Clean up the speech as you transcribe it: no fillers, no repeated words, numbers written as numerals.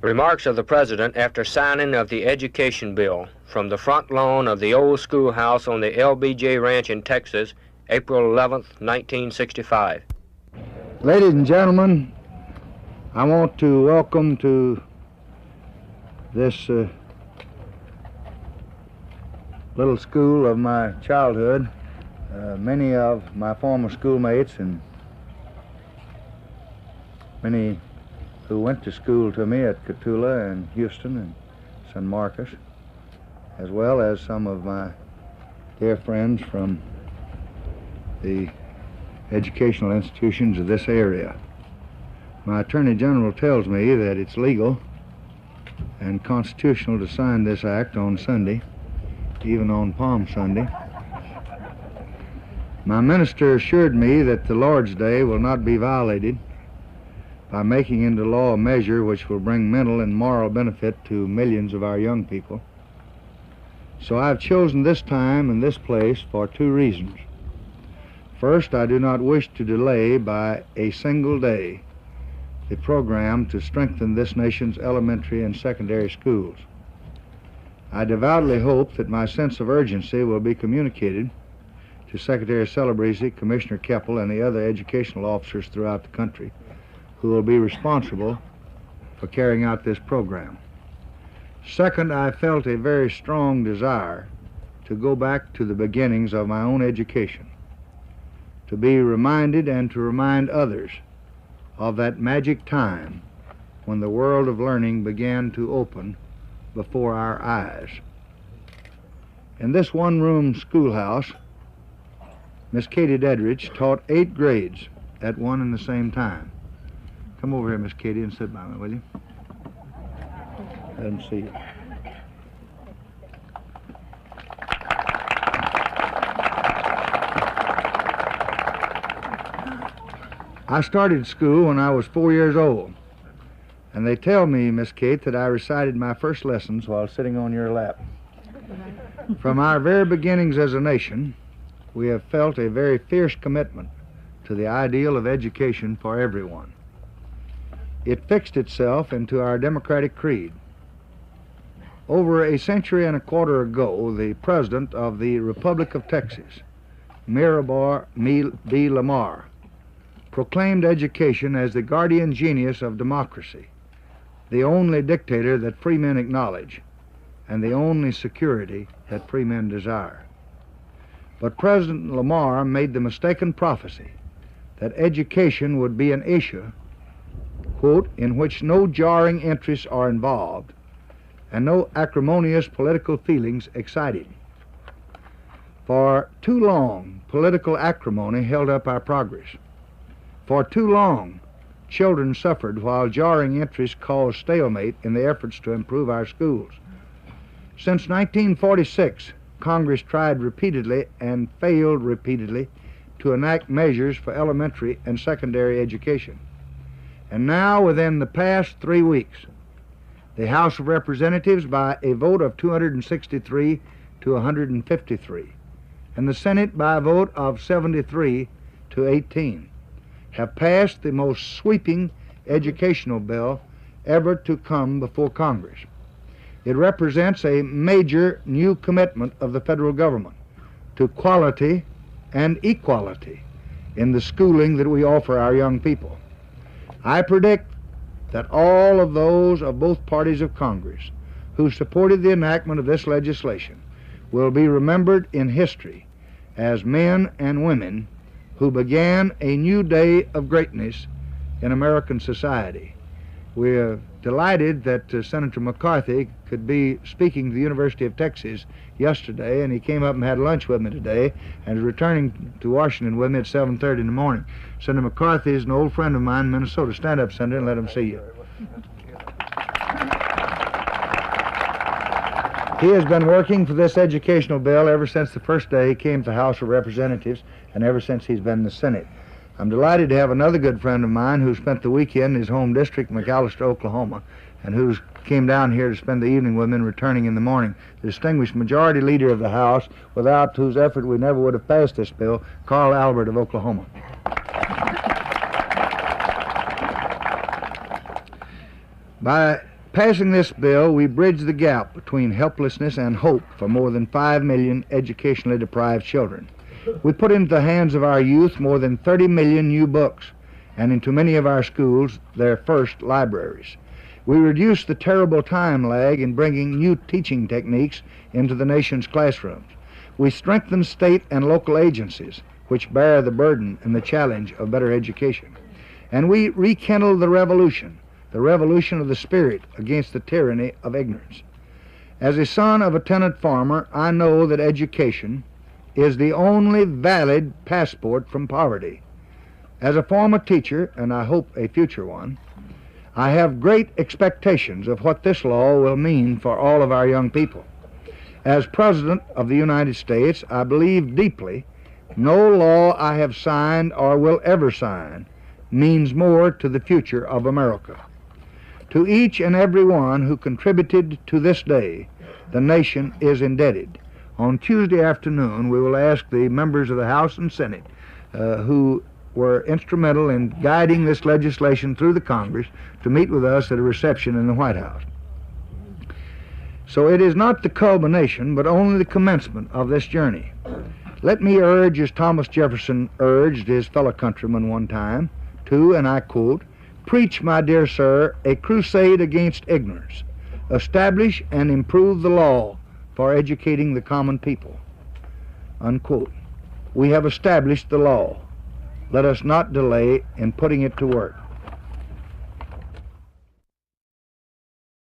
Remarks of the President after signing of the Education Bill from the front lawn of the old schoolhouse on the LBJ Ranch in Texas, April 11th, 1965. Ladies and gentlemen, I want to welcome to this little school of my childhood many of my former schoolmates and many who went to school to me at Cotulla and Houston and San Marcos, as well as some of my dear friends from the educational institutions of this area. My Attorney General tells me that it's legal and constitutional to sign this act on Sunday, even on Palm Sunday. My minister assured me that the Lord's Day will not be violated by making into law a measure which will bring mental and moral benefit to millions of our young people. So I've chosen this time and this place for two reasons. First, I do not wish to delay by a single day the program to strengthen this nation's elementary and secondary schools. I devoutly hope that my sense of urgency will be communicated to Secretary Celebrezze, Commissioner Keppel, and the other educational officers throughout the country who will be responsible for carrying out this program. Second, I felt a very strong desire to go back to the beginnings of my own education, to be reminded and to remind others of that magic time when the world of learning began to open before our eyes. In this one-room schoolhouse, Miss Katie Dedrich taught 8 grades at one and the same time. Come over here, Miss Katie, and sit by me, will you? Let them see you. I started school when I was 4 years old, and they tell me, Miss Kate, that I recited my first lessons while sitting on your lap. From our very beginnings as a nation, we have felt a very fierce commitment to the ideal of education for everyone. It fixed itself into our democratic creed. Over a century and a quarter ago, the President of the Republic of Texas, Miramar B. Lamar, proclaimed education as the guardian genius of democracy, the only dictator that free men acknowledge, and the only security that free men desire. But President Lamar made the mistaken prophecy that education would be an issue, quote, in which no jarring interests are involved and no acrimonious political feelings excited. For too long, political acrimony held up our progress. For too long, children suffered while jarring interests caused stalemate in the efforts to improve our schools. Since 1946, Congress tried repeatedly and failed repeatedly to enact measures for elementary and secondary education. And now, within the past 3 weeks, the House of Representatives, by a vote of 263 to 153, and the Senate, by a vote of 73 to 18, have passed the most sweeping educational bill ever to come before Congress. It represents a major new commitment of the federal government to quality and equality in the schooling that we offer our young people. I predict that all of those of both parties of Congress who supported the enactment of this legislation will be remembered in history as men and women who began a new day of greatness in American society. We're delighted that Senator McCarthy could be speaking to the University of Texas yesterday, and he came up and had lunch with me today and is returning to Washington with me at 7:30 in the morning. Senator McCarthy is an old friend of mine in Minnesota. Stand up, Senator, and let him see you. He has been working for this educational bill ever since the first day he came to the House of Representatives and ever since he's been in the Senate. I'm delighted to have another good friend of mine who spent the weekend in his home district, McAlester, Oklahoma, and who came down here to spend the evening with me and returning in the morning. The distinguished majority leader of the House, without whose effort we never would have passed this bill, Carl Albert of Oklahoma. By Passing this bill, we bridge the gap between helplessness and hope for more than 5 million educationally deprived children. We put into the hands of our youth more than 30 million new books, and into many of our schools their first libraries. We reduce the terrible time lag in bringing new teaching techniques into the nation's classrooms. We strengthen state and local agencies which bear the burden and the challenge of better education. And we rekindle the revolution of the spirit against the tyranny of ignorance. As a son of a tenant farmer, I know that education is the only valid passport from poverty. As a former teacher, and I hope a future one, I have great expectations of what this law will mean for all of our young people. As President of the United States, I believe deeply no law I have signed or will ever sign means more to the future of America. To each and every one who contributed to this day, the nation is indebted. On Tuesday afternoon, we will ask the members of the House and Senate who were instrumental in guiding this legislation through the Congress to meet with us at a reception in the White House. So it is not the culmination, but only the commencement of this journey. Let me urge, as Thomas Jefferson urged his fellow countrymen one time, to, and I quote, "Preach, my dear sir, a crusade against ignorance. Establish and improve the law for educating the common people." Unquote. We have established the law. Let us not delay in putting it to work.